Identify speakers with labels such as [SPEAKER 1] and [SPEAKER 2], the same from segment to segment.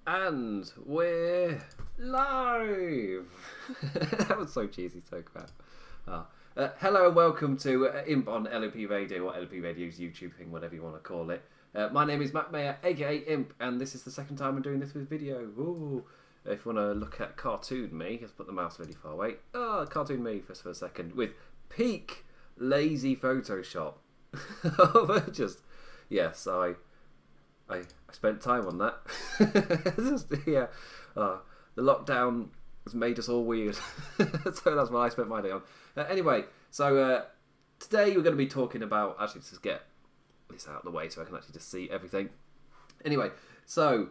[SPEAKER 1] And we're live! That was so cheesy, so crap. Hello and welcome to Imp on LOP Radio, or LOP Radio's YouTube thing, whatever you want to call it. My name is Matt Mayer, aka Imp, and this is the second time I'm doing this with video. Ooh. If you want to look at cartoon me, let's put the mouse really far away. Cartoon me for a second, with peak lazy Photoshop. Yes, I spent time on that. The lockdown has made us all weird. So that's what I spent my day on. Anyway, so today we're going to be talking about... Actually, let's just get this out of the way so I can actually just see everything. Anyway, so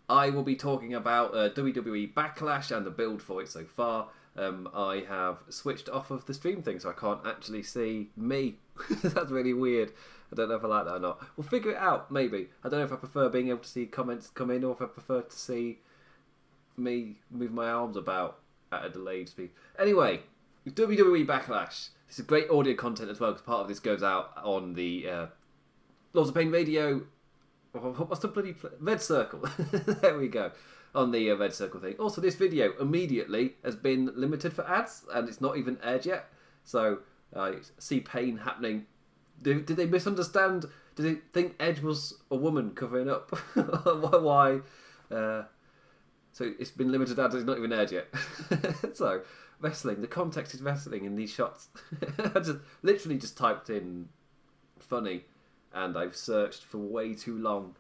[SPEAKER 1] I will be talking about WWE Backlash and the build for it so far. I have switched off of the stream thing so I can't actually see me. That's really weird. I don't know if I like that or not. We'll figure it out, maybe. I don't know if I prefer being able to see comments come in or if I prefer to see me move my arms about at a delayed speed. Anyway, WWE Backlash. This is great audio content as well because part of this goes out on the Lords of Pain Radio. What's the bloody... Red Circle. There we go. On the Red Circle thing. Also, this video immediately has been limited for ads and it's not even aired yet. So, I see pain happening. Did they misunderstand? Did they think Edge was a woman covering up? Why? So it's been limited ads, it's not even aired yet. So, wrestling. The context is wrestling in these shots. I literally just typed in funny and I've searched for way too long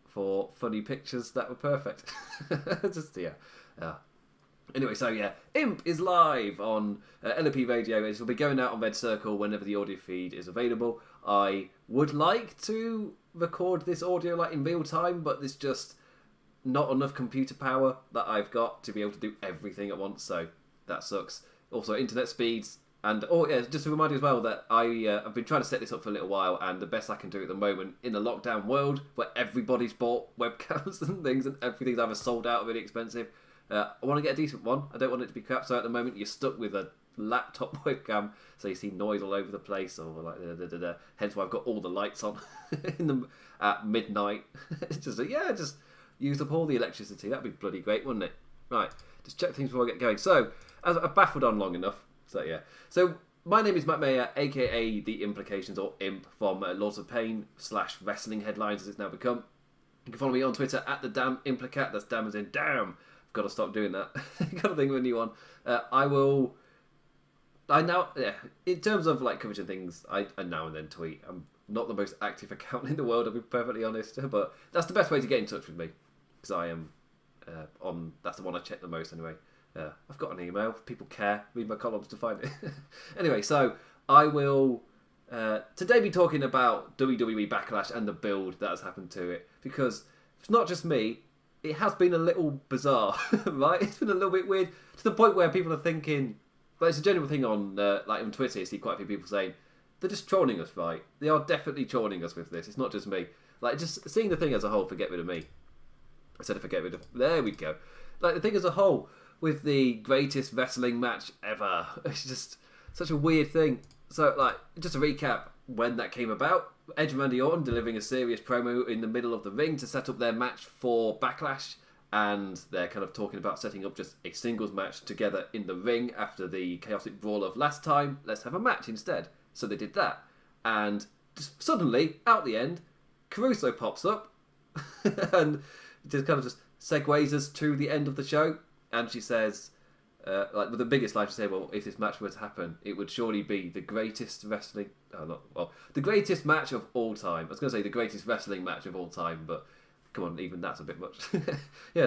[SPEAKER 1] for funny pictures that were perfect. Anyway, so yeah, Imp is live on LOP Radio. It will be going out on Red Circle whenever the audio feed is available. I would like to record this audio like in real time, but there's just not enough computer power that I've got to be able to do everything at once, so that sucks. Also, internet speeds. And just to remind you as well that I've been trying to set this up for a little while, and the best I can do at the moment in the lockdown world, where everybody's bought webcams and things, and everything's either sold out or really expensive. I want to get a decent one. I don't want it to be crap. So at the moment, you're stuck with a laptop webcam, so you see noise all over the place, or like hence why I've got all the lights on at midnight. It's just just use up all the electricity. That'd be bloody great, wouldn't it? Right, just check things before I get going. So as I've baffled on long enough. So my name is Matt Mayer, aka The Implications, or Imp, from Lords of Pain / Wrestling Headlines as it's now become. You can follow me on Twitter at the damn Implicat. That's damn as in damn. I've got to stop doing that. Got to think of a new one. In terms of like coverage and things, I now and then tweet. I'm not the most active account in the world, I'll be perfectly honest, but that's the best way to get in touch with me because I am that's the one I check the most anyway. I've got an email. People care. Read my columns to find it. Anyway, so I will today be talking about WWE Backlash and the build that has happened to it. Because it's not just me. It has been a little bizarre, right? It's been a little bit weird to the point where people are thinking... Like, it's a general thing on like on Twitter. You see quite a few people saying, they're just trolling us, right? They are definitely trolling us with this. It's not just me. Like, just seeing the thing as a whole, forget rid of me. Instead of forget rid of... There we go. Like, the thing as a whole... with the greatest wrestling match ever. It's just such a weird thing. So, like, just to recap when that came about, Edge and Randy Orton delivering a serious promo in the middle of the ring to set up their match for Backlash, and they're kind of talking about setting up just a singles match together in the ring after the chaotic brawl of last time. Let's have a match instead. So they did that. And just suddenly, out the end, Caruso pops up and just kind of just segues us to the end of the show. And she says, like with the biggest line, she said, well, if this match were to happen, it would surely be the greatest wrestling... the greatest match of all time. I was going to say the greatest wrestling match of all time, but come on, even that's a bit much.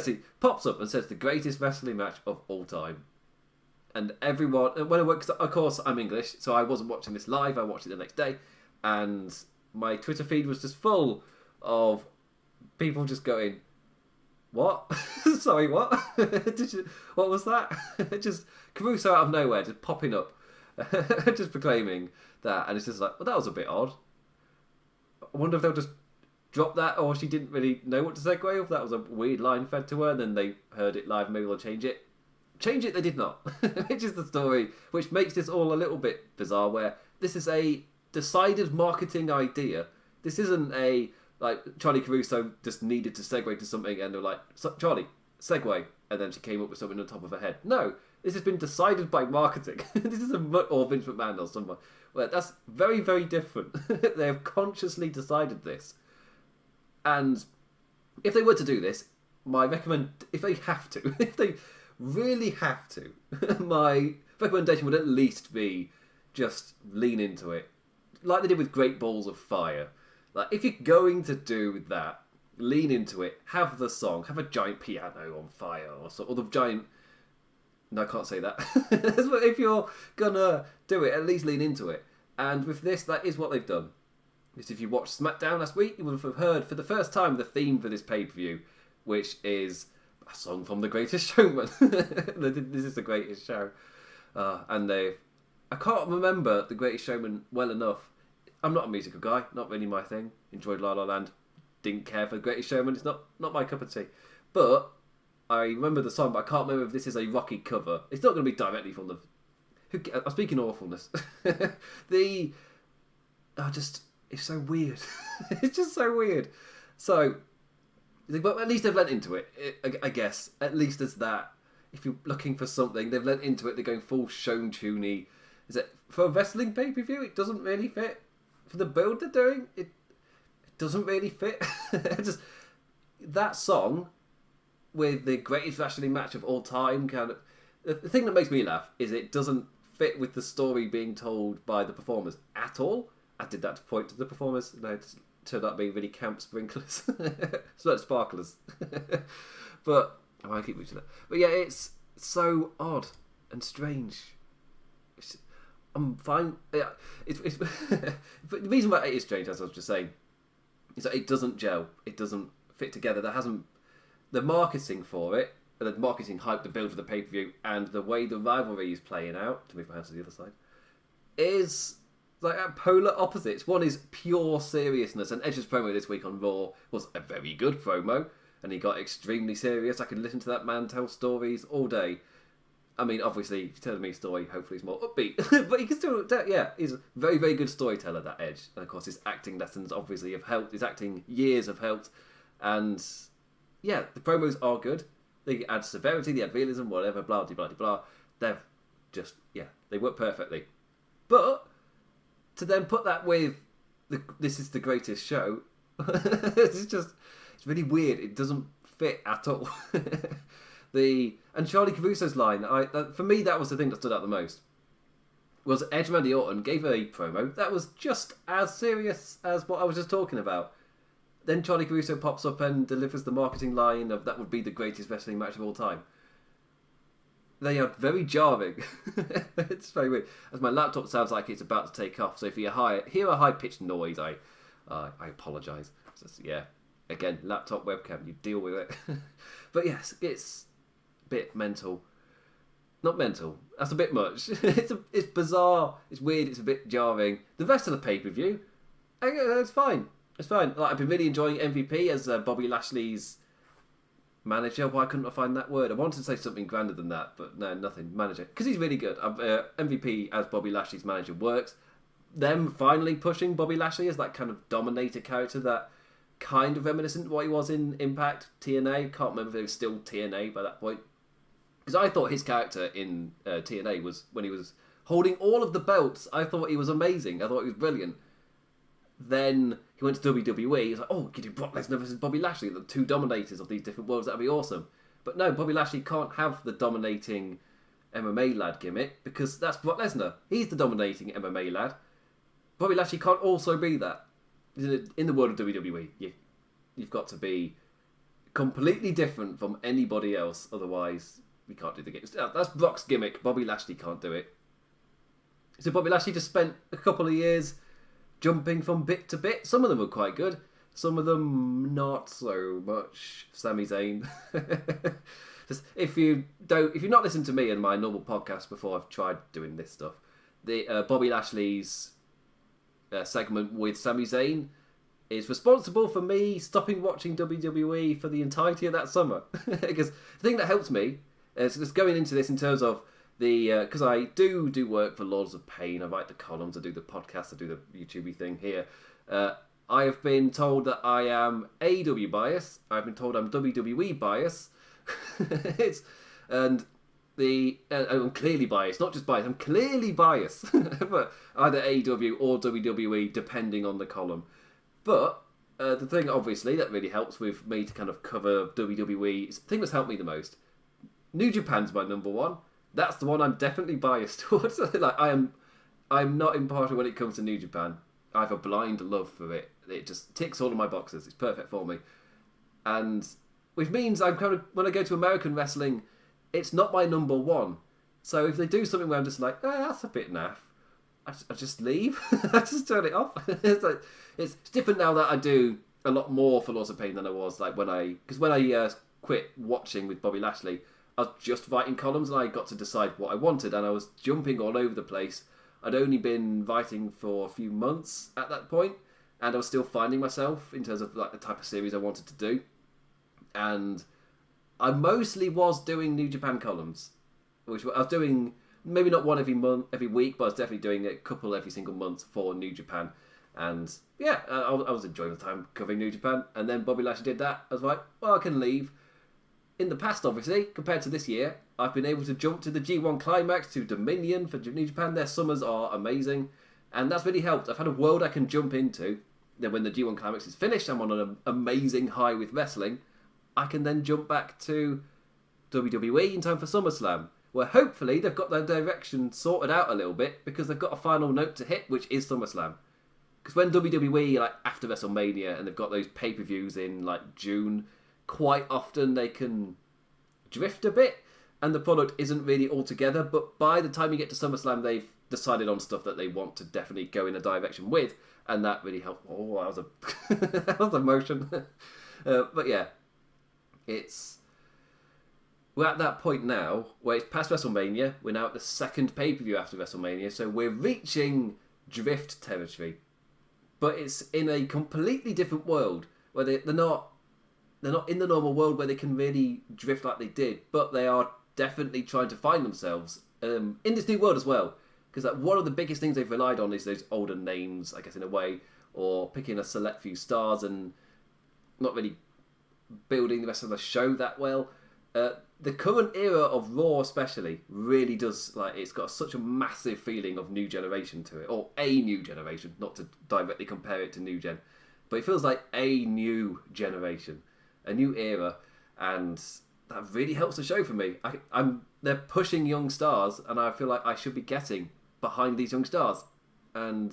[SPEAKER 1] See, pops up and says the greatest wrestling match of all time. And everyone... Because of course, I'm English, so I wasn't watching this live. I watched it the next day. And my Twitter feed was just full of people just going... What? Sorry, what? What was that? Just Caruso out of nowhere, just popping up, just proclaiming that, and it's just like, well, that was a bit odd. I wonder if they'll just drop that, or she didn't really know what to segue, if that was a weird line fed to her, and then they heard it live, maybe they'll change it. Change it, they did not. Which is the story, which makes this all a little bit bizarre, where this is a decided marketing idea. This isn't a Like, Charlie Caruso just needed to segue to something, and they were like, Charlie, segue. And then she came up with something on top of her head. No, this has been decided by marketing. This is or Vince McMahon or someone. Well, that's very, very different. They have consciously decided this. And if they were to do this, if they have to, if they really have to, my recommendation would at least be just lean into it. Like they did with Great Balls of Fire. Like, if you're going to do that, lean into it. Have the song. Have a giant piano on fire or the giant... No, I can't say that. If you're gonna do it, at least lean into it. And with this, that is what they've done. Because if you watched SmackDown last week, you would have heard for the first time the theme for this pay-per-view, which is a song from The Greatest Showman. This is The Greatest Show. I can't remember The Greatest Showman well enough. I'm not a musical guy, not really my thing. Enjoyed La La Land, didn't care for The Greatest Showman. It's not my cup of tea. But I remember the song, but I can't remember if this is a Rocky cover. It's not going to be directly from the... I'm speaking awfulness. It's so weird. It's just so weird. So, but at least they've lent into it, I guess. At least there's that. If you're looking for something, they've lent into it. They're going full show-tuney. Is it for a wrestling pay-per-view? It doesn't really fit. For the build they're doing, it doesn't really fit. Just that song with the greatest wrestling match of all time, kind of. The thing that makes me laugh is it doesn't fit with the story being told by the performers at all. I did that to point to the performers. No, it turned out being really camp sprinklers, sparklers. But I keep reaching that. But yeah, it's so odd and strange. I'm fine. Yeah, it's but the reason why it is strange, as I was just saying, is that it doesn't gel. It doesn't fit together. There hasn't the marketing for it, and the marketing hype, the build for the pay per view, and the way the rivalry is playing out. To move my hands to the other side, is like at polar opposites. One is pure seriousness, and Edge's promo this week on Raw was a very good promo, and he got extremely serious. I could listen to that man tell stories all day. I mean, obviously, if you're telling me a story, hopefully it's more upbeat. But he can still, he's a very, very good storyteller, that Edge. And of course, his acting lessons obviously have helped. His acting years have helped. And yeah, the promos are good. They add severity, they add realism, whatever, blah, blah, blah, blah. They're just, they work perfectly. But to then put that with this is the greatest show, it's really weird. It doesn't fit at all. And Charlie Caruso's line, for me, that was the thing that stood out the most. Was Edge Randy Orton gave a promo that was just as serious as what I was just talking about. Then Charlie Caruso pops up and delivers the marketing line of that would be the greatest wrestling match of all time. They are very jarring. It's very weird. As my laptop sounds like it's about to take off, so if you hear a high-pitched noise, I apologise. Again, laptop webcam, you deal with it. But yes, it's bit mental. Not mental. That's a bit much. It's bizarre. It's weird. It's a bit jarring. The rest of the pay-per-view, it's fine. It's fine. Like, I've been really enjoying MVP as Bobby Lashley's manager. Why couldn't I find that word? I wanted to say something grander than that, but no, nothing. Manager. Because he's really good. MVP as Bobby Lashley's manager works. Them finally pushing Bobby Lashley as that kind of dominator character that kind of reminiscent of what he was in Impact, TNA. Can't remember if it was still TNA by that point. Because I thought his character in TNA was, when he was holding all of the belts, I thought he was amazing. I thought he was brilliant. Then he went to WWE. He's like, oh, we could do Brock Lesnar versus Bobby Lashley, the two dominators of these different worlds. That'd be awesome. But no, Bobby Lashley can't have the dominating MMA lad gimmick because that's Brock Lesnar. He's the dominating MMA lad. Bobby Lashley can't also be that. In the world of WWE, you've got to be completely different from anybody else. Otherwise, we can't do the game. That's Brock's gimmick. Bobby Lashley can't do it. So Bobby Lashley just spent a couple of years jumping from bit to bit. Some of them were quite good. Some of them not so much. Sami Zayn. If you've not listened to me and my normal podcast before I've tried doing this stuff, the Bobby Lashley's segment with Sami Zayn is responsible for me stopping watching WWE for the entirety of that summer. Because the thing that helps me is just going into this in terms of because I do work for Lords of Pain. I write the columns, I do the podcast, I do the YouTubey thing here. I have been told that I am AEW bias. I've been told I'm WWE bias. I'm clearly biased. Not just biased, I'm clearly biased. But either AEW or WWE, depending on the column. But the thing, obviously, that really helps with me to kind of cover WWE, the thing that's helped me the most, New Japan's my number one. That's the one I'm definitely biased towards. Like, I'm not impartial when it comes to New Japan. I have a blind love for it. It just ticks all of my boxes. It's perfect for me. And which means I'm kind of, when I go to American wrestling, it's not my number one. So if they do something where I'm just like, that's a bit naff, I just leave. I just turn it off. It's different now that I do a lot more for Laws of Pain than I was like when I quit watching with Bobby Lashley, I was just writing columns and I got to decide what I wanted, and I was jumping all over the place. I'd only been writing for a few months at that point, and I was still finding myself in terms of like the type of series I wanted to do. And I mostly was doing New Japan columns, which I was doing maybe not one every week, but I was definitely doing a couple every single month for New Japan. And yeah, I was enjoying the time covering New Japan. And then Bobby Lashley did that. I was like, well, I can leave. In the past, obviously, compared to this year, I've been able to jump to the G1 Climax, to Dominion for New Japan. Their summers are amazing, and that's really helped. I've had a world I can jump into. Then when the G1 Climax is finished, I'm on an amazing high with wrestling. I can then jump back to WWE in time for SummerSlam, where hopefully they've got their direction sorted out a little bit, because they've got a final note to hit, which is SummerSlam. Because when WWE, like after WrestleMania, and they've got those pay-per-views in like June, quite often they can drift a bit and the product isn't really all together, but by the time you get to SummerSlam they've decided on stuff that they want to definitely go in a direction with, and that really helped. Oh, that was a that was emotion. But yeah, we're at that point now where it's past WrestleMania. We're now at the second pay-per-view after WrestleMania, so we're reaching drift territory, but it's in a completely different world where they're not in the normal world where they can really drift like they did, but they are definitely trying to find themselves in this new world as well. Because like, one of the biggest things they've relied on is those older names, I guess, in a way, or picking a select few stars and not really building the rest of the show that well. The current era of Raw especially really does, like, it's got such a massive feeling of new generation to it, or a new generation, not to directly compare it to New Gen, but it feels like a new generation. A new era, and that really helps the show for me. They're pushing young stars, and I feel like I should be getting behind these young stars, and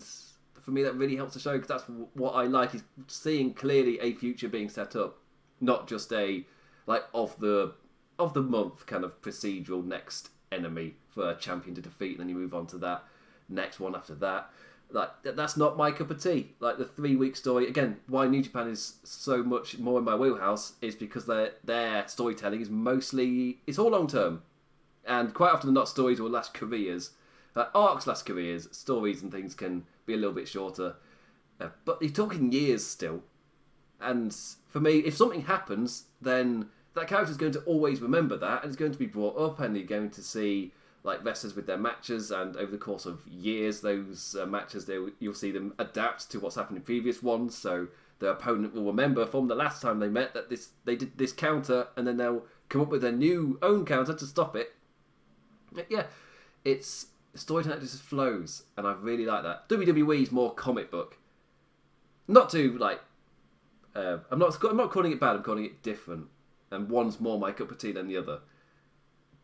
[SPEAKER 1] for me that really helps the show, because that's what I like, is seeing clearly a future being set up, not just a like of the month kind of procedural next enemy for a champion to defeat, and then you move on to that next one after that. Like, that's not my cup of tea. Like, the 3-week story, again, why New Japan is so much more in my wheelhouse is because their storytelling is mostly, it's all long term, and quite often not stories will last careers. Arcs last careers, stories and things can be a little bit shorter, but you're talking years still. And for me, if something happens, then that character's going to always remember that, and it's going to be brought up, and you're going to see like wrestlers with their matches, and over the course of years, those matches, you'll see them adapt to what's happened in previous ones. So the opponent will remember from the last time they met that they did this counter, and then they'll come up with their new own counter to stop it. Yeah, it's storytelling just flows, and I really like that. WWE is more comic book. Not to like, I'm not calling it bad. I'm calling it different, and one's more my cup of tea than the other.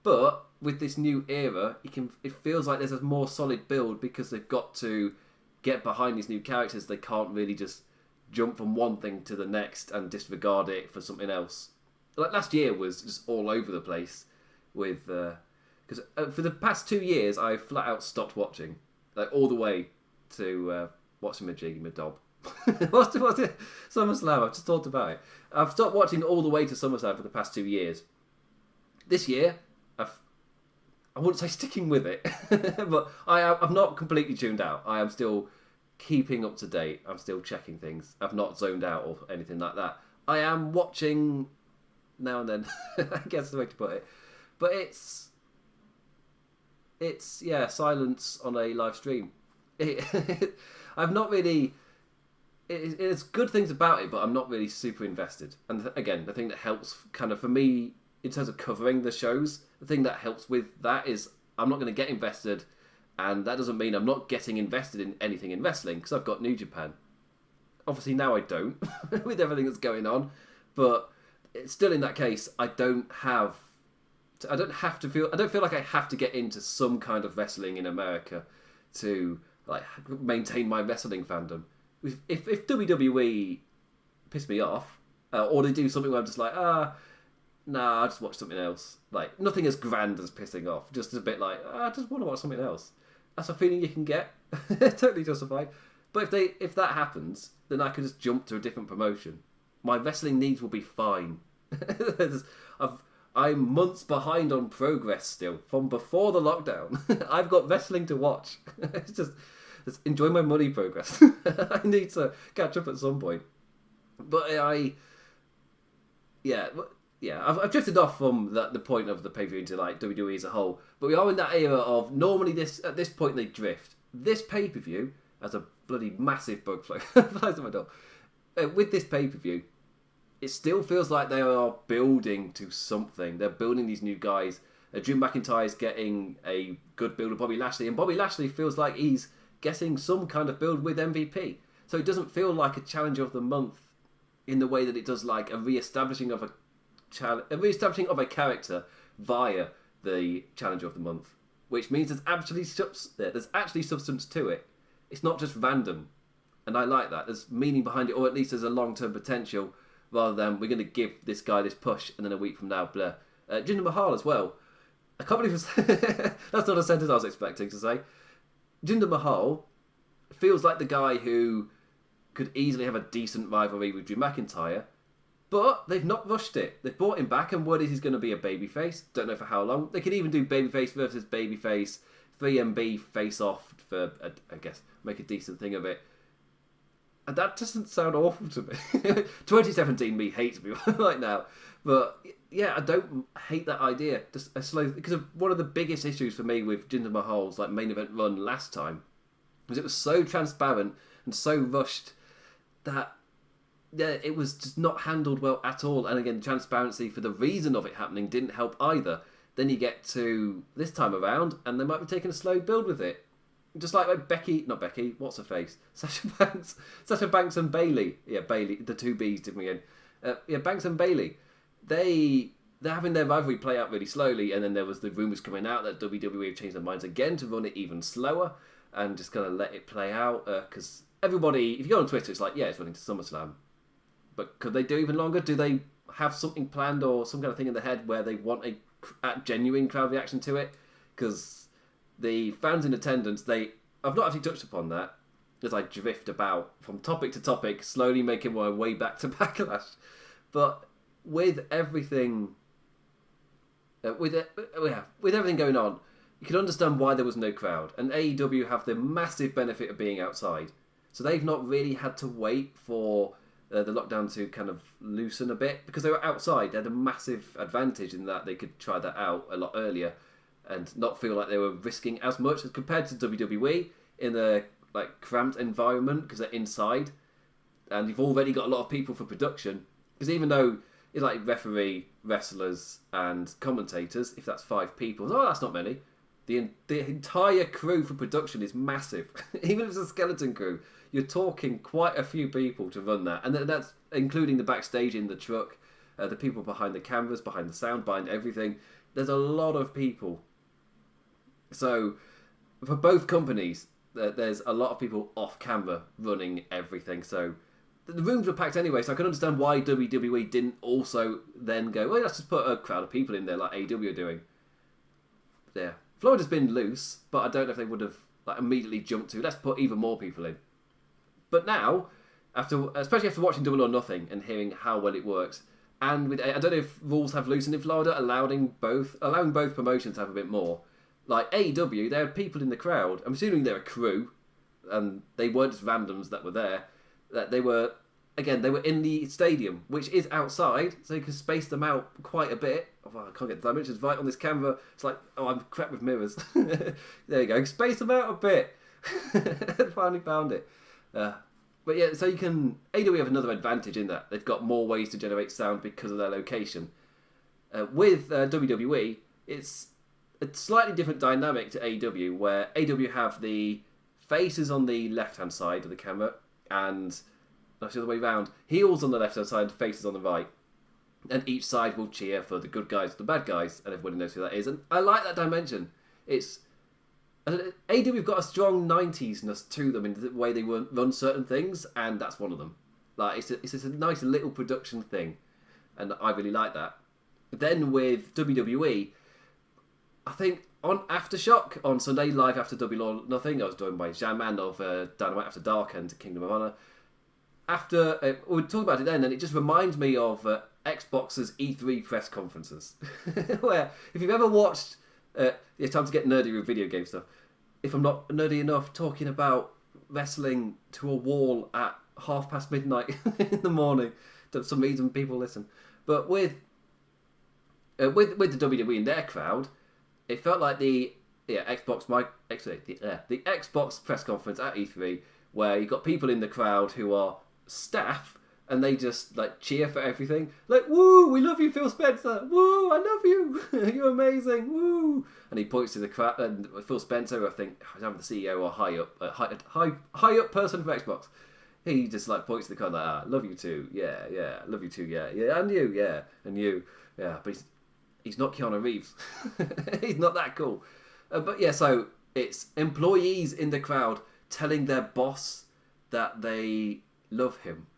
[SPEAKER 1] But with this new era, it feels like there's a more solid build, because they've got to get behind these new characters. They can't really just jump from one thing to the next and disregard it for something else. Like last year was just all over the place with, because for the past 2 years I flat out stopped watching, like all the way to watching Majig Madob. What's it? SummerSlam. I've just talked about it. I've stopped watching all the way to SummerSlam for the past 2 years. This year, I wouldn't say sticking with it, but I've not completely tuned out. I am still keeping up to date. I'm still checking things. I've not zoned out or anything like that. I am watching now and then, I guess the way to put it. But it's silence on a live stream. I've not really... it's good things about it, but I'm not really super invested. And again, the thing that helps kind of for me in terms of covering the shows, the thing that helps with that is I'm not going to get invested, and that doesn't mean I'm not getting invested in anything in wrestling because I've got New Japan. Obviously now I don't with everything that's going on, but it's still in that case I don't feel like I have to get into some kind of wrestling in America to like maintain my wrestling fandom. If WWE piss me off, or they do something where I'm just like, nah, I'll just watch something else. Like, nothing as grand as pissing off. Just a bit like, I just want to watch something else. That's a feeling you can get. Totally justified. But if that happens, then I can just jump to a different promotion. My wrestling needs will be fine. I'm months behind on progress still, from before the lockdown. I've got wrestling to watch. It's just enjoy my money progress. I need to catch up at some point. But I've drifted off from the point of the pay-per-view into like WWE as a whole. But we are in that era of normally at this point they drift. This pay-per-view has a bloody massive bug fly flies at my door. With this pay-per-view, it still feels like they are building to something. They're building these new guys. Drew McIntyre's getting a good build with Bobby Lashley, and Bobby Lashley feels like he's getting some kind of build with MVP. So it doesn't feel like a challenger of the month in the way that it does like a re-establishing of a character via the challenger of the month, which means there's actually substance to it. It's not just random, and I like that. There's meaning behind it, or at least there's a long-term potential, rather than we're going to give this guy this push and then a week from now, blah. Jinder Mahal as well. I can't believe that's not a sentence I was expecting to say. Jinder Mahal feels like the guy who could easily have a decent rivalry with Drew McIntyre, but they've not rushed it. They've brought him back, and word is he's going to be a babyface. Don't know for how long. They could even do babyface versus babyface, 3MB face-off for, I guess, make a decent thing of it. And that doesn't sound awful to me. 2017 me hates me right now. But yeah, I don't hate that idea. Just a slow, because of one of the biggest issues for me with Jinder Mahal's like main event run last time was it was so transparent and so rushed that it was just not handled well at all. And again, transparency for the reason of it happening didn't help either. Then you get to this time around, and they might be taking a slow build with it. Just like what's her face? Sasha Banks and Bayley. Yeah, Bayley, the two B's did me in. Banks and Bayley. They're having their rivalry play out really slowly, and then there was the rumours coming out that WWE have changed their minds again to run it even slower and just kind of let it play out. Because everybody, if you go on Twitter, it's like, yeah, it's running to SummerSlam. But could they do even longer? Do they have something planned or some kind of thing in their head where they want a genuine crowd reaction to it? Because the fans in attendance, I've not actually touched upon that as I drift about from topic to topic, slowly making my way back to Backlash. But with everything, with everything going on, you can understand why there was no crowd. And AEW have the massive benefit of being outside, so they've not really had to wait for the lockdown to kind of loosen a bit because they were outside. They had a massive advantage in that they could try that out a lot earlier and not feel like they were risking as much as compared to WWE in a like cramped environment because they're inside and you've already got a lot of people for production. Because even though it's like referee, wrestlers and commentators, if that's 5 people, that's not many. The entire crew for production is massive. Even if it's a skeleton crew, you're talking quite a few people to run that. And that's including the backstage in the truck, the people behind the cameras, behind the sound, behind everything. There's a lot of people. So, for both companies, there's a lot of people off camera running everything. So, the rooms were packed anyway, so I can understand why WWE didn't also then go, well, let's just put a crowd of people in there like AEW are doing. Yeah. Florida's been loose, but I don't know if they would have like immediately jumped to, let's put even more people in. But now, especially after watching Double or Nothing and hearing how well it works, and with, I don't know if rules have loosened in Florida, allowing both promotions to have a bit more. Like AEW, they had people in the crowd. I'm assuming they're a crew, and they weren't just randoms that were there. That they were in the stadium, which is outside, so you can space them out quite a bit. Oh, I can't get the dimensions right on this camera. It's like, I'm crap with mirrors. There you go. Space them out a bit. Finally found it. But yeah, so AEW have another advantage in that they've got more ways to generate sound because of their location. With WWE, it's a slightly different dynamic to AEW, where AEW have the faces on the left-hand side of the camera, and that's the other way around. Heels on the left-hand side, faces on the right. And each side will cheer for the good guys or the bad guys, and everybody knows who that is. And I like that dimension. AEW have got a strong 90s-ness to them in the way they run certain things, and that's one of them. Like it's a nice little production thing, and I really like that. Then with WWE, I think on Aftershock, on Sunday Live After Double or Nothing, I was joined by Jan-Man of Dynamite After Dark and Kingdom of Honor. We'll talk about it then, and it just reminds me of Xbox's E3 press conferences, where if you've ever watched, it's time to get nerdy with video game stuff. If I'm not nerdy enough, talking about wrestling to a wall at midnight in the morning, for some reason people listen. But with the WWE in their crowd, it felt like the Xbox press conference at E3, where you got people in the crowd who are staff, and they just like cheer for everything. Like, woo, we love you, Phil Spencer. Woo, I love you. You're amazing. Woo. And he points to the crowd, and Phil Spencer, I think, he's either the CEO or high up person for Xbox. He just like points to the crowd like, love you too. Yeah, love you too. Yeah, and you, yeah, and you, yeah. But he's not Keanu Reeves. He's not that cool. But yeah, so it's employees in the crowd telling their boss that they love him.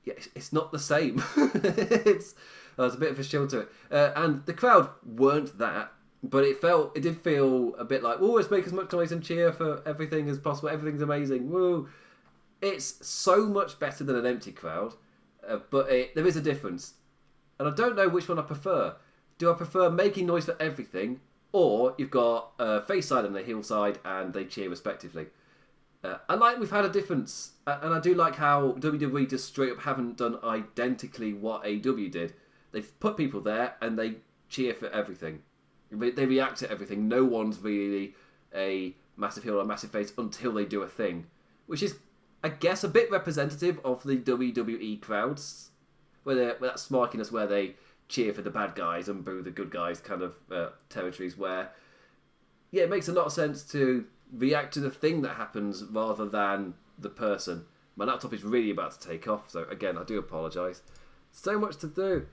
[SPEAKER 1] Yeah, it's not the same. There's a bit of a chill to it. And the crowd weren't that, but it did feel a bit like, let's make as much noise and cheer for everything as possible. Everything's amazing. Woo. It's so much better than an empty crowd, but there is a difference. And I don't know which one I prefer. Do I prefer making noise for everything, or you've got a face side and a heel side and they cheer respectively? I like we've had a difference, and I do like how WWE just straight up haven't done identically what AEW did. They've put people there and they cheer for everything. They react to everything. No one's really a massive heel or a massive face until they do a thing, which is, I guess, a bit representative of the WWE crowds, where that smarkiness where they cheer for the bad guys and boo the good guys kind of territories where, yeah, it makes a lot of sense to react to the thing that happens rather than the person. My laptop is really about to take off, so again, I do apologise. So much to do.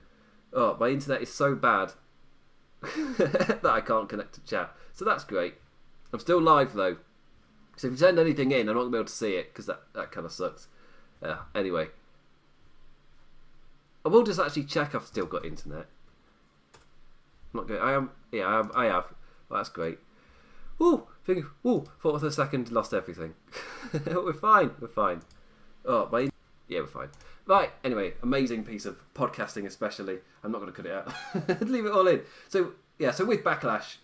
[SPEAKER 1] Oh, my internet is so bad that I can't connect to chat. So that's great. I'm still live though. So if you send anything in, I'm not going to be able to see it because that kind of sucks. Anyway. I will just actually check I've still got internet. I'm not good. I am. Yeah, I have. Well, that's great. Thought for a second lost everything. We're fine. Oh, yeah, we're fine. Right, anyway, amazing piece of podcasting especially. I'm not going to cut it out. Leave it all in. So with Backlash,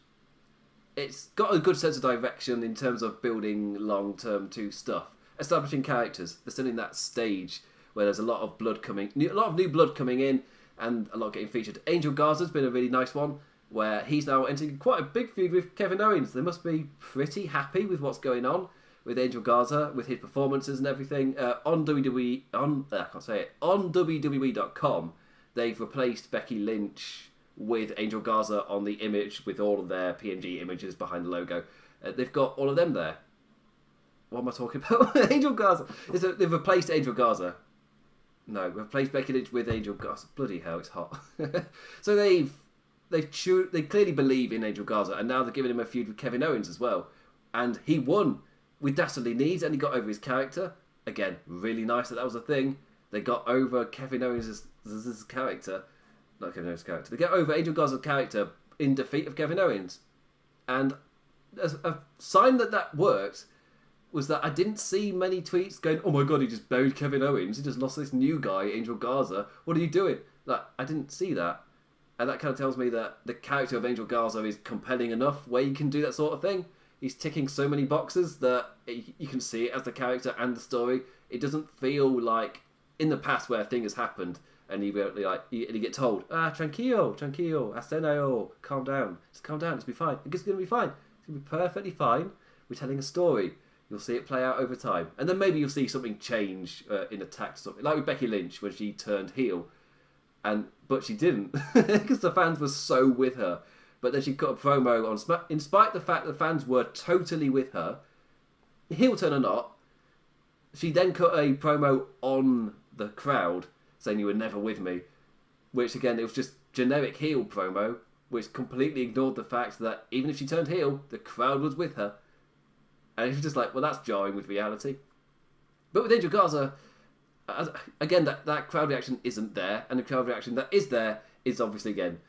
[SPEAKER 1] it's got a good sense of direction in terms of building long-term to stuff. Establishing characters. They're still in that stage where there's a lot of new blood coming in, and a lot getting featured. Angel Garza's been a really nice one, where he's now entering quite a big feud with Kevin Owens. They must be pretty happy with what's going on with Angel Garza, with his performances and everything. On WWE.com, they've replaced Becky Lynch with Angel Garza on the image with all of their PNG images behind the logo. They've got all of them there. What am I talking about? Angel Garza. They've replaced Angel Garza. No, replaced Becky Lynch with Angel Garza. Bloody hell, it's hot. So they clearly believe in Angel Garza, and now they're giving him a feud with Kevin Owens as well. And he won with Dastardly Knees, and he got over his character. Again, really nice that was a thing. They got over Kevin Owens' character. Not Kevin Owens' character. They get over Angel Garza's character in defeat of Kevin Owens. And a sign that worked was that I didn't see many tweets going, oh my god, he just buried Kevin Owens. He just lost this new guy, Angel Garza. What are you doing? Like, I didn't see that. And that kind of tells me that the character of Angel Garza is compelling enough where you can do that sort of thing. He's ticking so many boxes that you can see it as the character and the story. It doesn't feel like in the past where a thing has happened and you get told, tranquilo, asenao, calm down. Just calm down, it's be fine. It's going to be fine. It's going to be perfectly fine. We're telling a story. You'll see it play out over time. And then maybe you'll see something change in a tact or something. Like with Becky Lynch when she turned heel. But she didn't. Because the fans were so with her. But then she cut a promo on Smack. In spite of the fact that the fans were totally with her, heel turn or not, she then cut a promo on the crowd saying you were never with me. Which again, it was just generic heel promo, which completely ignored the fact that even if she turned heel, the crowd was with her. And it was just like, well, that's jarring with reality. But with Angel Garza, again, that crowd reaction isn't there. And the crowd reaction that is there is obviously, again,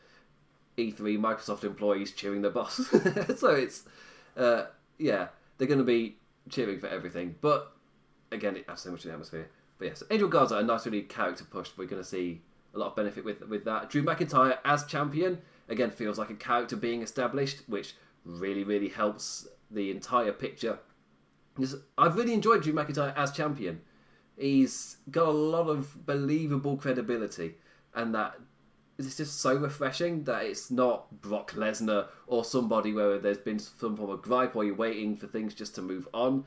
[SPEAKER 1] E3 Microsoft employees cheering their boss. So it's, they're going to be cheering for everything. But, again, it adds so much to the atmosphere. But yes, Angel Garza, a nice really character push. We're going to see a lot of benefit with that. Drew McIntyre as champion, again, feels like a character being established, which really, really helps the entire picture. I've really enjoyed Drew McIntyre as champion. He's got a lot of believable credibility, and that it's just so refreshing that it's not Brock Lesnar or somebody where there's been some form of gripe or you're waiting for things just to move on.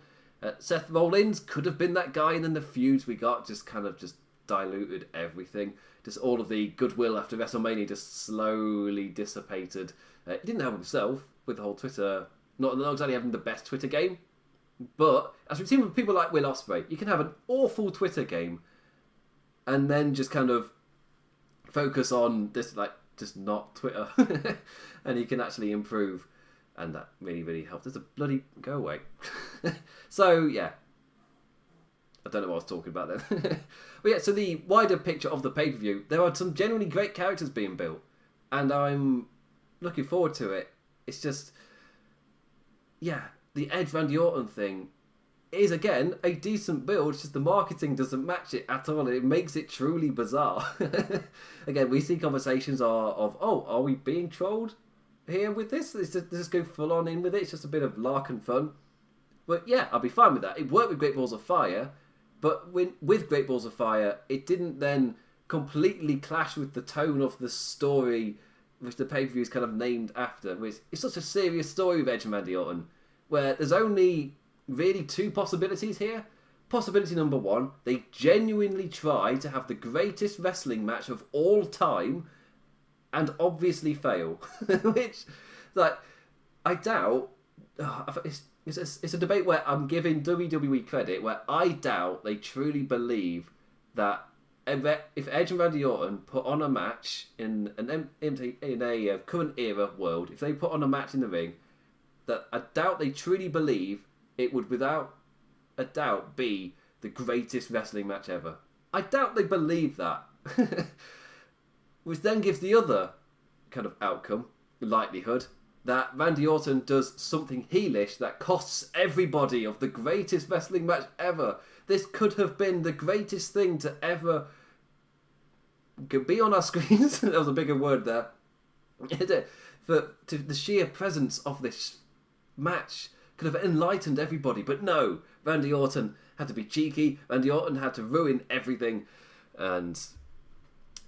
[SPEAKER 1] Seth Rollins could have been that guy, and then the feuds we got just kind of just diluted everything. Just all of the goodwill after WrestleMania just slowly dissipated. He didn't help himself with the whole Twitter. Not exactly having the best Twitter game, but as we've seen with people like Will Ospreay, you can have an awful Twitter game and then just kind of focus on this, like, just not Twitter, and you can actually improve, and that really, really helped. There's a bloody go away. So yeah, I don't know what I was talking about then. But yeah, so the wider picture of the pay-per-view, there are some genuinely great characters being built, and I'm looking forward to it. It's just, yeah, the Edge Randy Orton thing is, again, a decent build. It's just the marketing doesn't match it at all. It makes it truly bizarre. Again, we see conversations are we being trolled here with this? Let's just go full on in with it. It's just a bit of lark and fun. But yeah, I'll be fine with that. It worked with Great Balls of Fire, but with Great Balls of Fire, it didn't then completely clash with the tone of the story which the pay-per-view is kind of named after. It's such a serious story with Edge and Randy Orton, where there's only really two possibilities here. Possibility number one, they genuinely try to have the greatest wrestling match of all time and obviously fail. Which, like, I doubt... It's a debate where I'm giving WWE credit, where I doubt they truly believe that if Edge and Randy Orton put on a match in a current era world, if they put on a match in the ring, that I doubt they truly believe it would without a doubt be the greatest wrestling match ever. I doubt they believe that. Which then gives the other kind of outcome, likelihood, that Randy Orton does something heelish that costs everybody of the greatest wrestling match ever. This could have been the greatest thing to ever be on our screens. That was a bigger word there. To the sheer presence of this match could have enlightened everybody, but no, Randy Orton had to be cheeky. Randy Orton had to ruin everything, and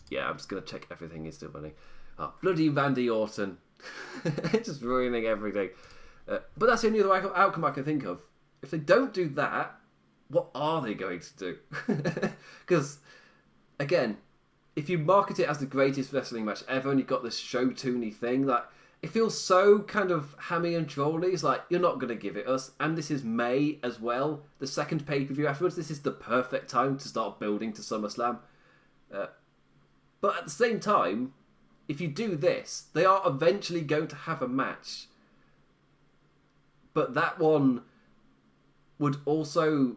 [SPEAKER 1] yeah, I'm just gonna check everything is still running. Oh, bloody Randy Orton, just ruining everything. But that's the only other outcome I can think of. If they don't do that, what are they going to do? Because again, if you market it as the greatest wrestling match ever, and you've got this show-toony thing, like, it feels so kind of hammy and trolly. It's like, you're not going to give it us. And this is May as well, the second pay-per-view afterwards. This is the perfect time to start building to SummerSlam. But at the same time, if you do this, they are eventually going to have a match. But that one would also...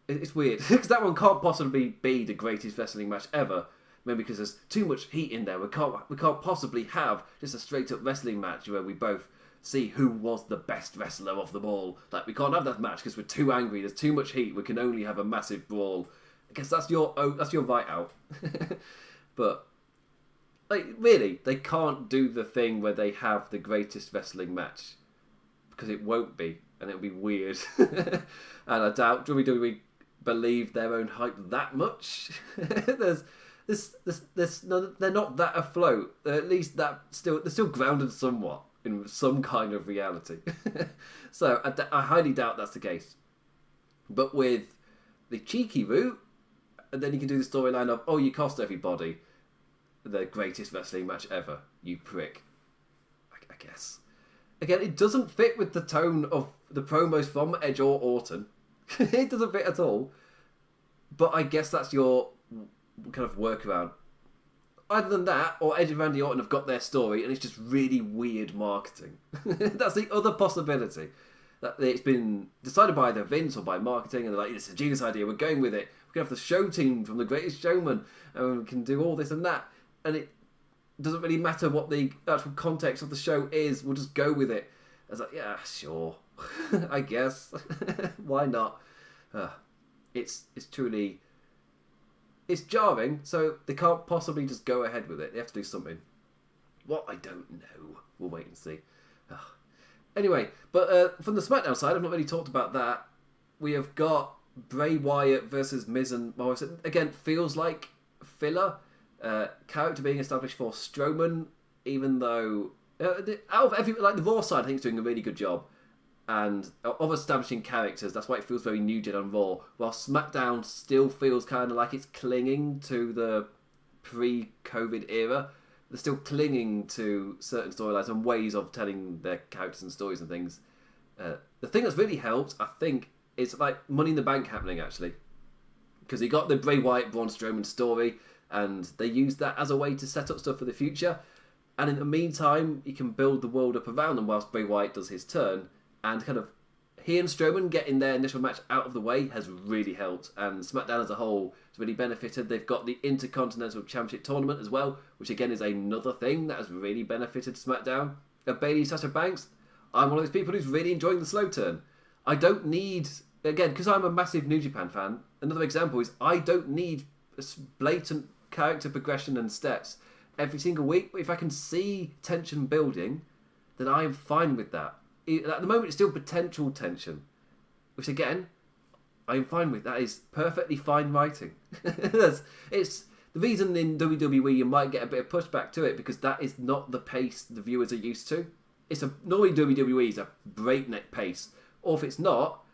[SPEAKER 1] It's weird, because that one can't possibly be the greatest wrestling match ever. Maybe because there's too much heat in there. We can't possibly have just a straight up wrestling match where we both see who was the best wrestler of them all. Like, we can't have that match because we're too angry. There's too much heat. We can only have a massive brawl. I guess that's your right out. But like, really, they can't do the thing where they have the greatest wrestling match, because it won't be, and it'll be weird. And I doubt WWE believe their own hype that much. They're not that afloat. At least they're still grounded somewhat in some kind of reality. So I highly doubt that's the case. But with the cheeky route, and then you can do the storyline of, oh, you cost everybody the greatest wrestling match ever, you prick. I guess. Again, it doesn't fit with the tone of the promos from Edge or Orton. It doesn't fit at all. But I guess that's your kind of workaround. Either than that, or Edge and Randy Orton have got their story and it's just really weird marketing. That's the other possibility. That it's been decided by either Vince or by marketing, and they're like, it's a genius idea, we're going with it. We can have the show team from The Greatest Showman, and we can do all this and that. And it doesn't really matter what the actual context of the show is, we'll just go with it. I was like, yeah, sure. I guess. Why not? It's truly... It's jarring, so they can't possibly just go ahead with it. They have to do something. What? I don't know. We'll wait and see. Anyway, but from the SmackDown side, I've not really talked about that. We have got Bray Wyatt versus Miz and Morrison. Again, feels like filler. Character being established for Strowman, even though out of every, like the Raw side, I think is doing a really good job, and of establishing characters. That's why it feels very New Gen on Raw. While SmackDown still feels kind of like it's clinging to the pre-COVID era. They're still clinging to certain storylines and ways of telling their characters and stories and things. The thing that's really helped, I think, is like Money in the Bank happening, actually. Because you got the Bray Wyatt, Braun Strowman story, and they used that as a way to set up stuff for the future. And in the meantime, you can build the world up around them whilst Bray Wyatt does his turn. And kind of, he and Strowman getting their initial match out of the way has really helped. And SmackDown as a whole has really benefited. They've got the Intercontinental Championship Tournament as well, which again is another thing that has really benefited SmackDown. Bayley, Sasha Banks, I'm one of those people who's really enjoying the slow turn. I don't need, again, because I'm a massive New Japan fan, another example is I don't need blatant character progression and steps every single week. But if I can see tension building, then I am fine with that. At the moment, it's still potential tension, which again, I'm fine with. That is perfectly fine writing. It's the reason in WWE you might get a bit of pushback to it, because that is not the pace the viewers are used to. Normally WWE is a breakneck pace, or if it's not,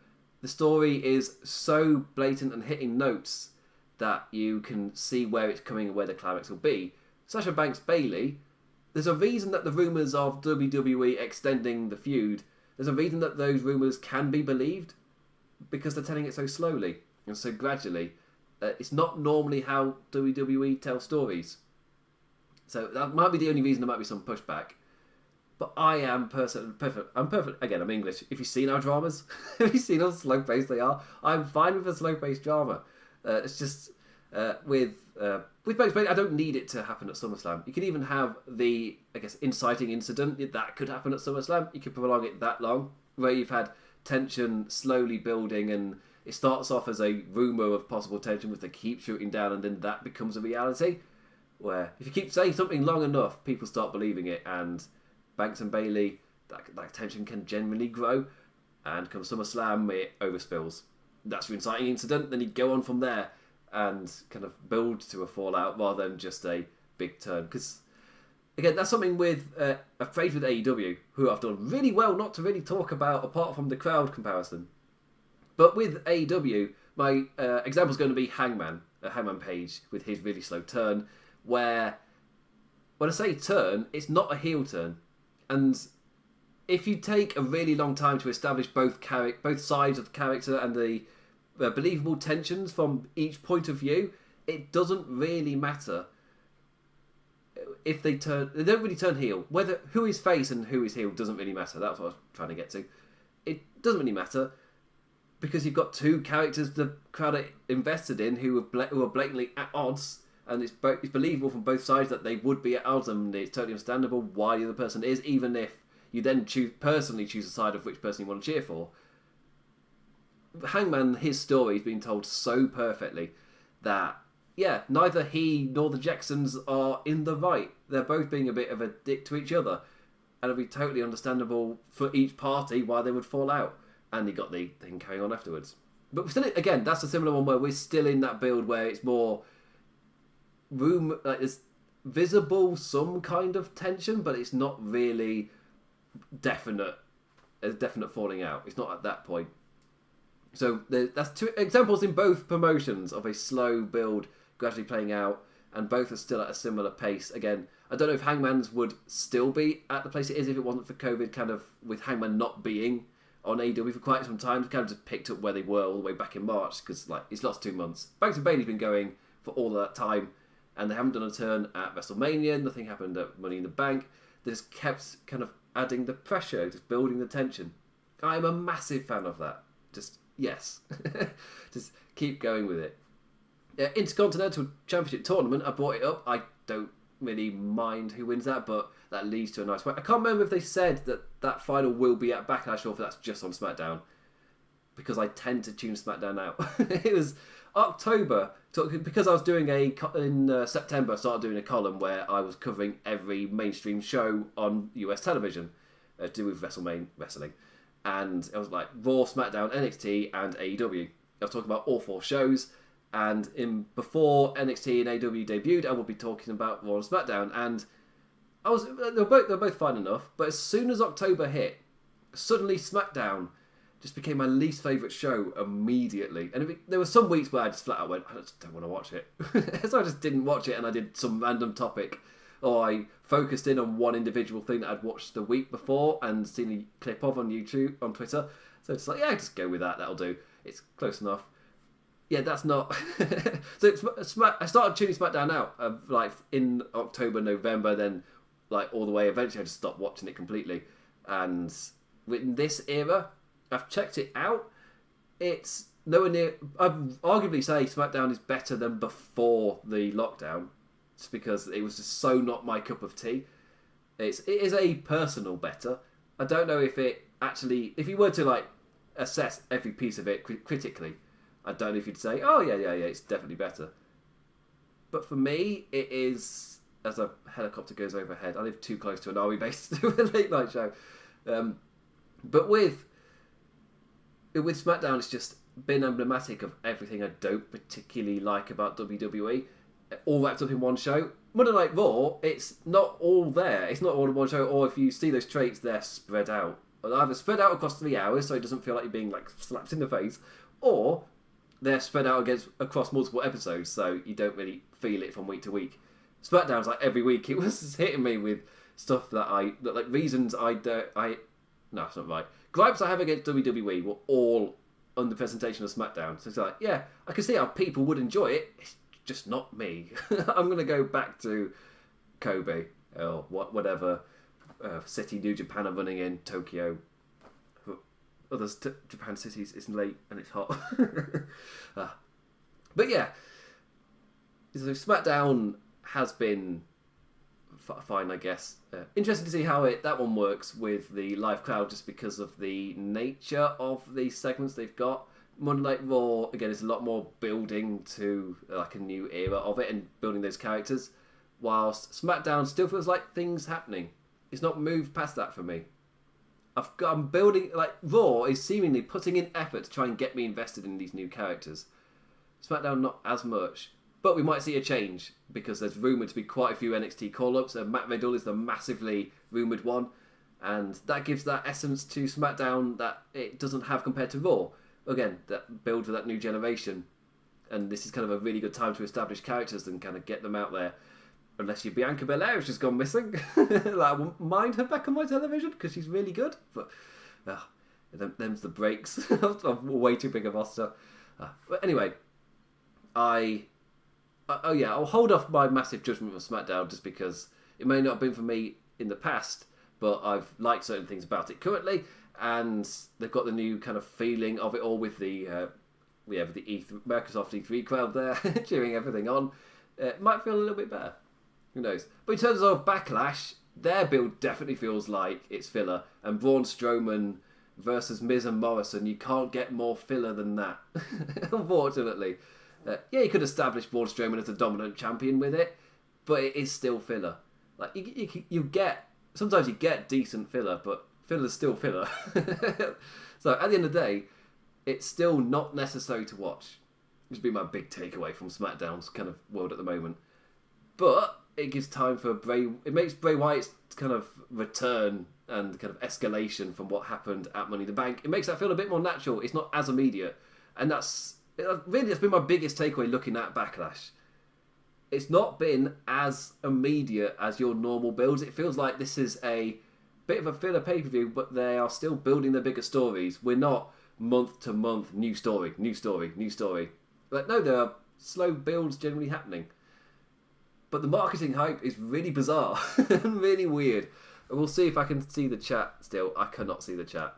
[SPEAKER 1] the story is so blatant and hitting notes that you can see where it's coming and where the climax will be. Sasha Banks Bayley, there's a reason that the rumours of WWE extending the feud, there's a reason that those rumours can be believed, because they're telling it so slowly and so gradually. It's not normally how WWE tell stories. So that might be the only reason there might be some pushback. But I am perfect. I'm perfect. Again, I'm English. If you've seen our dramas, if you've seen how slow-paced they are, I'm fine with a slow-paced drama. It's just with Banks Bayley, I don't need it to happen at SummerSlam. You can even have the, I guess, inciting incident that could happen at SummerSlam. You could prolong it that long, where you've had tension slowly building, and it starts off as a rumour of possible tension, which they keep shooting down, and then that becomes a reality. Where if you keep saying something long enough, people start believing it, and Banks and Bayley, that tension can generally grow, and come SummerSlam, it overspills. That's your inciting incident, then you go on from there and kind of build to a fallout rather than just a big turn. Because, again, that's something with a phrase with AEW, who I've done really well not to really talk about apart from the crowd comparison. But with AEW, my example is going to be Hangman Page with his really slow turn, where when I say turn, it's not a heel turn. And if you take a really long time to establish both sides of the character and the believable tensions from each point of view, it doesn't really matter if they don't really turn heel. Whether who is face and who is heel doesn't really matter. That's what I was trying to get to. It doesn't really matter, because you've got two characters the crowd are invested in who are blatantly at odds, and it's believable from both sides that they would be at odds, and it's totally understandable why the other person is, even if you then personally choose a side of which person you want to cheer for. Hangman, his story is being told so perfectly that, yeah, neither he nor the Jacksons are in the right. They're both being a bit of a dick to each other, and it'll be totally understandable for each party why they would fall out. And you got the thing carrying on afterwards. But we're still, again, that's a similar one where we're still in that build where it's more room, like there's visible some kind of tension, but it's not really definite falling out. It's not at that point. So that's two examples in both promotions of a slow build gradually playing out, and both are still at a similar pace. Again, I don't know if Hangman's would still be at the place it is if it wasn't for COVID, kind of with Hangman not being on AEW for quite some time. Kind of just picked up where they were all the way back in March, because like it's lost 2 months. Banks and Bailey's been going for all of that time, and they haven't done a turn at WrestleMania. Nothing happened at Money in the Bank. They just kept kind of adding the pressure, just building the tension. I'm a massive fan of that. Just, yes. Just keep going with it. Intercontinental Championship Tournament, I brought it up. I don't really mind who wins that, but that leads to a nice fight. I can't remember if they said that final will be at Backlash or if that's just on SmackDown, because I tend to tune SmackDown out. It was October, because I was doing in September, I started doing a column where I was covering every mainstream show on US television to do with wrestling. And it was like Raw, SmackDown, NXT, and AEW. I was talking about all 4 shows. And before NXT and AEW debuted, I would be talking about Raw and SmackDown. And they were both fine enough. But as soon as October hit, suddenly SmackDown just became my least favourite show immediately. And there were some weeks where I just flat out went, I just don't want to watch it. So I just didn't watch it, and I did some random topic. Or I focused in on one individual thing that I'd watched the week before and seen a clip of on YouTube, on Twitter. So it's like, yeah, just go with that, that'll do. It's close enough. Yeah, that's not... So I started tuning SmackDown out, like, in October, November, then, like, all the way. Eventually, I just stopped watching it completely. And in this era, I've checked it out. It's nowhere near... I'd arguably say SmackDown is better than before the lockdown. Just because it was just so not my cup of tea. It is a personal better. I don't know if it actually... If you were to, like, assess every piece of it critically... I don't know if you'd say, oh, yeah, it's definitely better. But for me, it is, as a helicopter goes overhead, I live too close to an army base to do a late night show. But with SmackDown, it's just been emblematic of everything I don't particularly like about WWE. All wrapped up in one show. Monday Night Raw, it's not all there. It's not all in one show, or if you see those traits, they're spread out. Either spread out across 3 hours, so it doesn't feel like you're being like slapped in the face, or... they're spread out across multiple episodes, so you don't really feel it from week to week. SmackDown's like every week, it was hitting me with stuff reasons no, it's not right. Gripes I have against WWE were all on the presentation of SmackDown. So it's like, yeah, I can see how people would enjoy it. It's just not me. I'm going to go back to Kobe or whatever city New Japan are running in, Tokyo. Others, Japan cities, it's late and it's hot. But yeah, so SmackDown has been fine, I guess. Interesting to see how that one works with the live crowd, just because of the nature of the segments they've got. Monday Night Raw, again, is a lot more building to like a new era of it and building those characters, whilst SmackDown still feels like things happening. It's not moved past that for me. I'm building, like, Raw is seemingly putting in effort to try and get me invested in these new characters. SmackDown, not as much. But we might see a change, because there's rumoured to be quite a few NXT call-ups. Matt Riddle is the massively rumoured one. And that gives that essence to SmackDown that it doesn't have compared to Raw. Again, that build for that new generation. And this is kind of a really good time to establish characters and kind of get them out there. Unless you're Bianca Belair, who's just gone missing. Like, I wouldn't mind her back on my television because she's really good. But them's the breaks. I'm way too big a roster. But anyway, I'll hold off my massive judgment of SmackDown just because it may not have been for me in the past, but I've liked certain things about it currently, and they've got the new kind of feeling of it all with the Microsoft E3 crowd there cheering everything on. It might feel a little bit better. Who knows? But in terms of Backlash, their build definitely feels like it's filler. And Braun Strowman versus Miz and Morrison, you can't get more filler than that. Unfortunately. You could establish Braun Strowman as a dominant champion with it, but it is still filler. Like sometimes you get decent filler, but filler's still filler. So at the end of the day, it's still not necessary to watch. Which would be my big takeaway from SmackDown's kind of world at the moment. But it gives time for it makes Bray Wyatt's kind of return and kind of escalation from what happened at Money in the Bank. It makes that feel a bit more natural. It's not as immediate. And that's been my biggest takeaway looking at Backlash. It's not been as immediate as your normal builds. It feels like this is a bit of a filler pay-per-view, but they are still building the bigger stories. We're not month to month, new story. Like, no, there are slow builds generally happening. But the marketing hype is really bizarre and really weird. And we'll see if I can see the chat still. I cannot see the chat.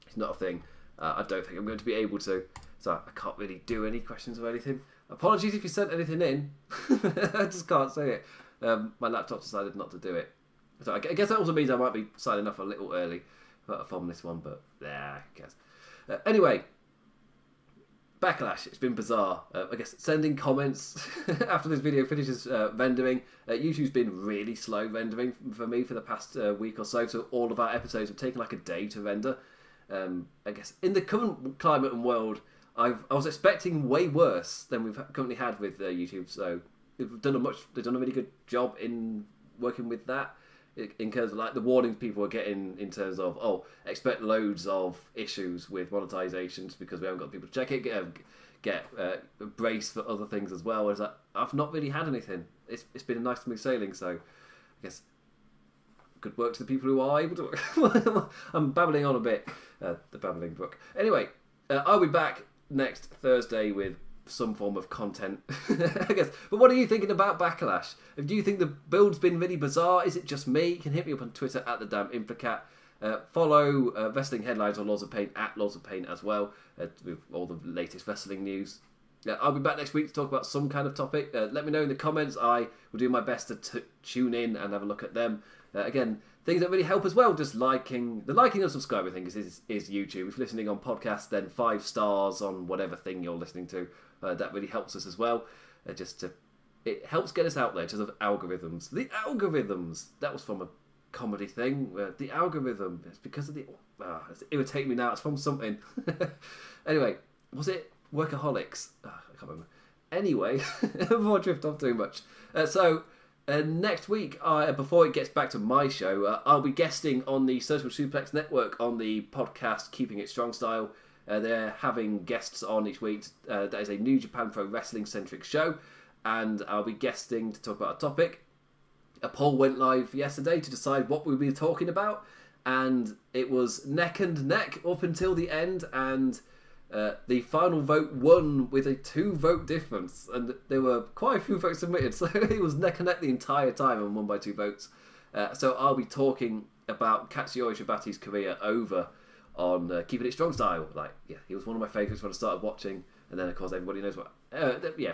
[SPEAKER 1] It's not a thing. I don't think I'm going to be able to. So I can't really do any questions or anything. Apologies if you sent anything in. I just can't say it. My laptop decided not to do it. So I guess that also means I might be signing off a little early from this one. But yeah, I guess. Anyway. Backlash, it's been bizarre. I guess sending comments after this video finishes rendering. YouTube's been really slow rendering for me for the past week or so, so all of our episodes have taken like a day to render. I guess in the current climate and world, I was expecting way worse than we've currently had with YouTube, so they've done a really good job in working with that. In terms of like the warnings people are getting in terms of expect loads of issues with monetizations because we haven't got people to check it, get brace for other things as well. Whereas I've not really had anything. It's been a nice smooth sailing, so I guess good work to the people who are able to. I'm babbling on a bit, the babbling book. Anyway, I'll be back next Thursday with some form of content, I guess. But what are you thinking about Backlash? Do you think the build's been really bizarre? Is it just me? You can hit me up on Twitter at the damn Implicat. Follow Wrestling Headlines on Laws of Pain at Laws of Pain as well, with all the latest wrestling news. I'll be back next week to talk about some kind of topic. Let me know in the comments. I will do my best to tune in and have a look at them. Again, things that really help as well, just liking and subscribing thing is YouTube. If you're listening on podcasts, then 5 stars on whatever thing you're listening to. That really helps us as well. It helps get us out there in terms of algorithms. The algorithms, that was from a comedy thing. The algorithm, it's because of the... it's irritating me now. It's from something. Anyway, was it Workaholics? I can't remember. Anyway, before I drift off too much. Next week, before it gets back to my show, I'll be guesting on the Social Suplex Network on the podcast Keeping It Strong Style. They're having guests on each week. That is a New Japan Pro Wrestling centric show, and I'll be guesting to talk about a topic. A poll went live yesterday to decide what we'll be talking about, and it was neck and neck up until the end, and the final vote won with a 2-vote difference, and there were quite a few votes submitted, so it was neck and neck the entire time and won by 2 votes. So I'll be talking about Katsuyori Shibata's career over on Keeping It Strong Style. He was one of my favourites when I started watching, and then of course everybody knows what...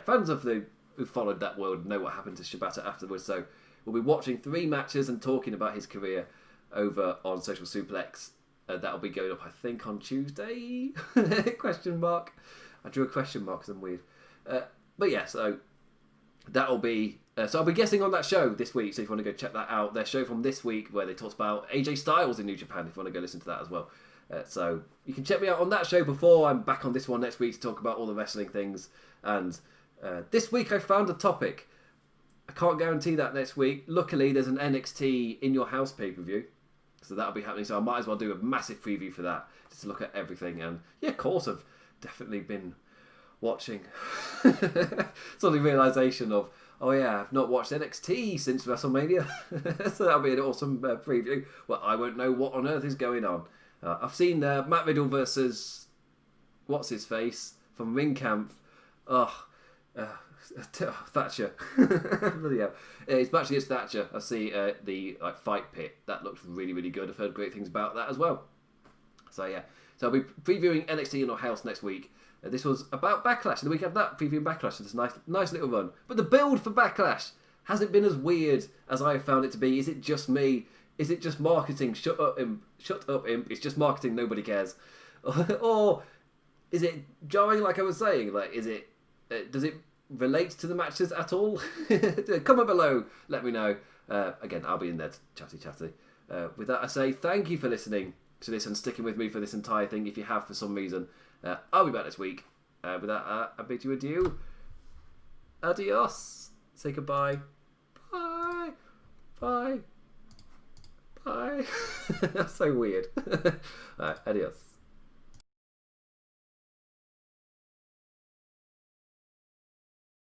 [SPEAKER 1] fans of who followed that world know what happened to Shibata afterwards, so we'll be watching 3 matches and talking about his career over on Social Suplex. That'll be going up, I think, on Tuesday? Question mark. I drew a question mark because I'm weird. But yeah, so that'll be... so I'll be guessing on that show this week, so if you want to go check that out. Their show from this week where they talked about AJ Styles in New Japan, if you want to go listen to that as well. So you can check me out on that show before I'm back on this one next week to talk about all the wrestling things. And this week I found a topic. I can't guarantee that next week. Luckily, there's an NXT In Your House pay-per-view. So that'll be happening. So I might as well do a massive preview for that, just to look at everything. And yeah, of course, I've definitely been watching. Suddenly realisation of, I've not watched NXT since WrestleMania. So that'll be an awesome preview. Well, I won't know what on earth is going on. I've seen Matt Riddle versus what's his face from Ring Camp. Thatcher. Bloody hell. It's match against Thatcher. I see the fight pit. That looks really, really good. I've heard great things about that as well. So yeah. So I'll be previewing NXT in our house next week. This was about Backlash, and the week after that, previewing Backlash. It's a nice little run. But the build for Backlash hasn't been as weird as I found it to be. Is it just me? Is it just marketing? Shut up, imp. It's just marketing. Nobody cares. Or is it jarring? Like I was saying, is it? Does it relate to the matches at all? Comment below. Let me know. Again, I'll be in there chatty. With that, I say thank you for listening to this and sticking with me for this entire thing. If you have for some reason, I'll be back next week. With that, I bid you adieu. Adios. Say goodbye. Bye. Bye. Bye. That's so weird. Alright, adios.